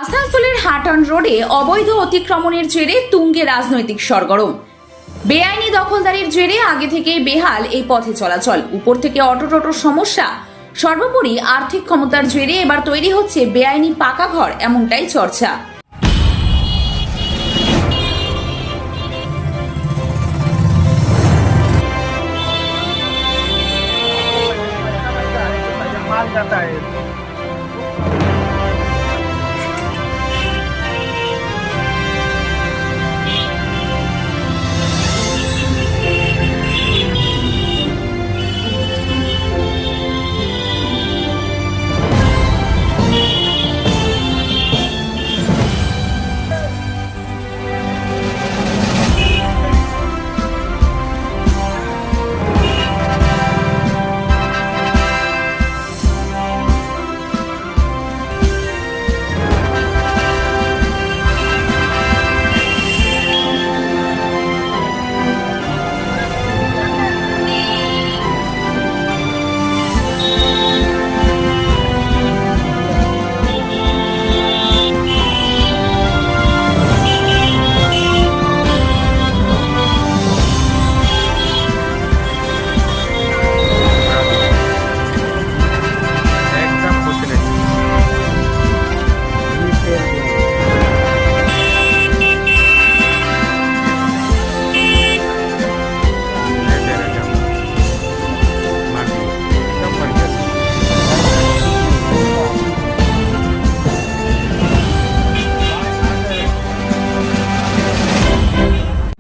আসানসোলের হাটন রোডে অবৈধ অতিক্রমণের জেরে তুঙ্গে রাজনৈতিক সরগরম। বেআইনি দখলদারির জেরে আগে থেকেই বেহাল এই পথে চলাচল। উপর থেকে অটো টোটোর সমস্যা, সর্বোপরি আর্থিক ক্ষমতার জেরে এবার তৈরি হচ্ছে বেআইনি পাকা ঘর, এমনটাই চর্চা।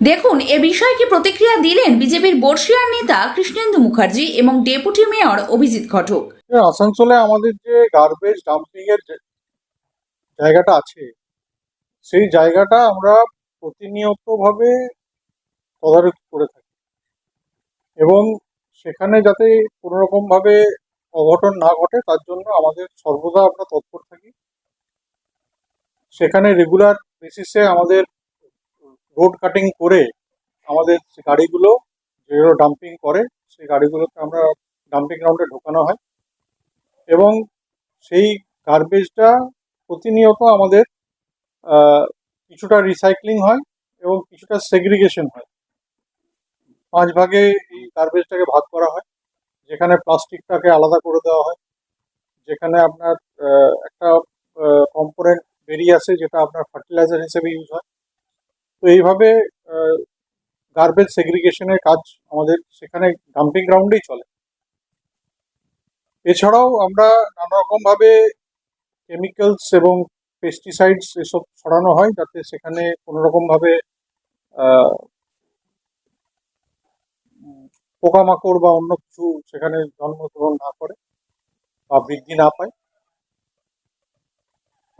দেখুন এ বিষয়ে কি প্রতিক্রিয়া দিলেন বিজেপির বর্ষিয়ার নেতা কৃষ্ণেন্দু মুখার্জি এবং ডেপুটি মেয়র অভিজিৎ ঘটক। আসানসোলে আমাদের যে গার্বেজ ডাম্পিং এর জায়গাটা আছে, সেই জায়গাটা আমরা প্রতিনিয়ত ভাবে তদারকি করে থাকি এবং সেখানে যাতে কোনো রকম ভাবে অঘটন না ঘটে তার জন্য আমাদের সর্বদা আমরা তৎপর থাকি। সেখানে রেগুলার বেসিসে আমাদের রোড কাটিং করে আমাদের গাড়িগুলো যেগুলো ডাম্পিং করে সেই গাড়িগুলোকে আমরা ডাম্পিং গ্রাউন্ডে ঢোকানো হয় এবং সেই গার্বেজটা প্রতিনিয়ত আমাদের কিছুটা রিসাইক্লিং হয় এবং কিছুটা সেগ্রিগেশন হয়। 5 ভাগে এই গার্বেজটাকে ভাগ করা হয়, যেখানে প্লাস্টিকটাকে আলাদা করে দেওয়া হয়, যেখানে আপনার একটা কম্পোনেন্ট বেরিয়ে আসে যেটা আপনার ফার্টিলাইজার হিসেবে ইউজ হয়। তো এইভাবে গার্বেজ সেগ্রিগেশনের কাজ আমাদের সেখানে ডাম্পিং গ্রাউন্ডেই চলে। এছাড়াও আমরা নানা রকমভাবে কেমিক্যালস এবং পেস্টিসাইডস এসব ছড়ানো হয় যাতে সেখানে কোনো রকমভাবে পোকামাকড় বা অন্য কিছু সেখানে জন্মগ্রহণ না করে বা বৃদ্ধি না পায়।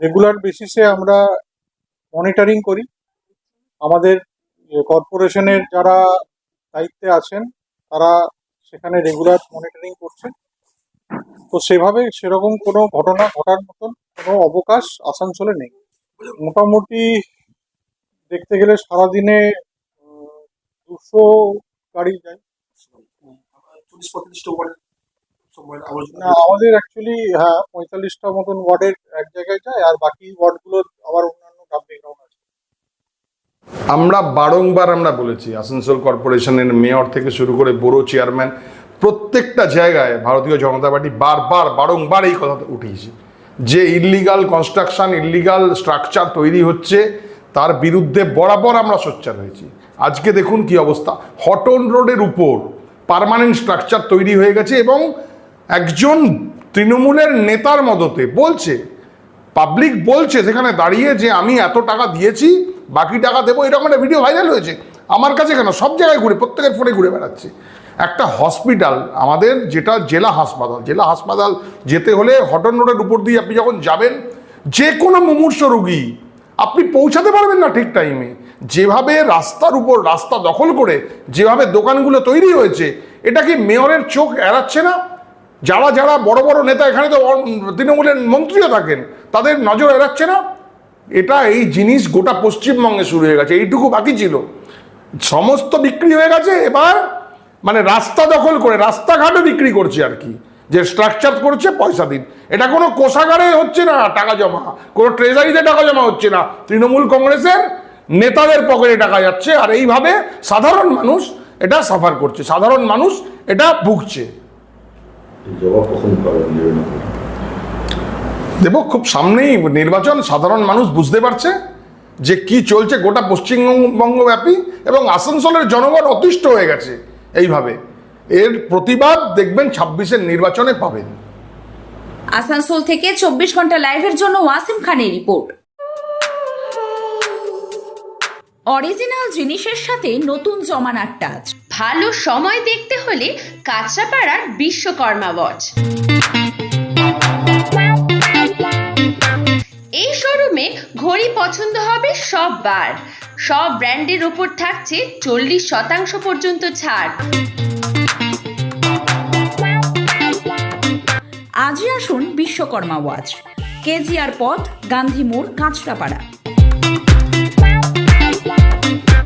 রেগুলার বেসিসে আমরা মনিটরিং করি। আমাদের কর্পোরেশনের যারা দায়িত্বে আছেন তারা সেখানে রেগুলার মনিটরিং করছেন। তো সেভাবে সেরকম কোনো ঘটনা ঘটার মতন কোনো অবকাশ আসানসোলে নেই। মোটামুটি দেখতে গেলে সারাদিনে 200 গাড়ি যায়। না, আমাদের অ্যাকচুয়ালি 45টা মতন ওয়ার্ডের এক জায়গায় যায়, আর বাকি ওয়ার্ডগুলো আবার অন্যান্য ডাম্পিং গ্রাউন্ড আছে। আমরা বারংবার বলেছি, আসানসোল কর্পোরেশনের মেয়র থেকে শুরু করে বড় চেয়ারম্যান প্রত্যেকটা জায়গায় ভারতীয় জনতা পার্টি বারংবার এই কথা উঠিয়েছে যে ইল্লিগাল কনস্ট্রাকশন, ইল্লিগাল স্ট্রাকচার তৈরি হচ্ছে, তার বিরুদ্ধে বরাবর আমরা সোচ্চার হয়েছি। আজকে দেখুন কি অবস্থা, হটন রোডের উপর পার্মানেন্ট স্ট্রাকচার তৈরি হয়ে গেছে এবং একজন তৃণমূলের নেতার মদতে বলছে, পাবলিক বলছে সেখানে দাঁড়িয়ে যে আমি এত টাকা দিয়েছি, বাকি টাকা দেবো। এরকম একটা ভিডিও ভাইরাল হয়েছে আমার কাছে, কেন সব জায়গায় ঘুরে, প্রত্যেকের ফোনে ঘুরে বেড়াচ্ছে। একটা হসপিটাল আমাদের যেটা জেলা হাসপাতাল যেতে হলে হটন রোডের উপর দিয়ে আপনি যখন যাবেন, যে কোনো মুমূর্ষ রোগী আপনি পৌঁছাতে পারবেন না ঠিক টাইমে। যেভাবে রাস্তার উপর রাস্তা দখল করে যেভাবে দোকানগুলো তৈরি হয়েছে, এটা কি মেয়রের চোখ এড়াচ্ছে না? যারা যারা বড় বড় নেতা, এখানে তো তৃণমূলের মন্ত্রীও থাকেন, তাদের নজর এড়াচ্ছে না? এটা এই জিনিস গোটা পশ্চিমবঙ্গে শুরু হয়ে গেছে। এইটুকু বাকি ছিল, সমস্ত বিক্রি হয়ে গেছে। এবার রাস্তা দখল করে রাস্তাঘাটও বিক্রি করছে আর কি। যে স্ট্রাকচার করছে পয়সা দিন। এটা কোনো কোষাগারে হচ্ছে না টাকা জমা, কোনো ট্রেজারিতে টাকা জমা হচ্ছে না, তৃণমূল কংগ্রেসের নেতাদের পকেটে টাকা যাচ্ছে। আর এইভাবে সাধারণ মানুষ এটা সাফার করছে, সাধারণ মানুষ এটা ভুগছে। জবাব কখন পাবেন? দেব খুব সামনেই নির্বাচন, সাধারণ মানুষ বুঝতে পারছে যে কি চলছে গোটা পশ্চিমবঙ্গব্যাপী, এবং আসানসোলের জনগণ অতিষ্ঠ হয়ে গেছে এইভাবে। এর প্রতিবাদ দেখবেন 26-এর নির্বাচনে পাবেন। আসানসোল থেকে 24 ঘন্টা লাইভের জন্য ওয়াসিম খানের রিপোর্ট। অরিজিনাল জিনিসের সাথে নতুন জমানার টাচ। ভালো সময় দেখতে হলে কাঁচরাপাড়ার বিশ্বকর্মা ওয়াচ। এই শোরুমে ঘড়ি পছন্দ হবে সববার। সব ব্র্যান্ডের উপর থাকছে 40% পর্যন্ত ছাড়। আজই আসুন বিশ্বকর্মা ওয়াচ, কেজিআর পথ, গান্ধী মোড়, কাঁচরাপাড়া।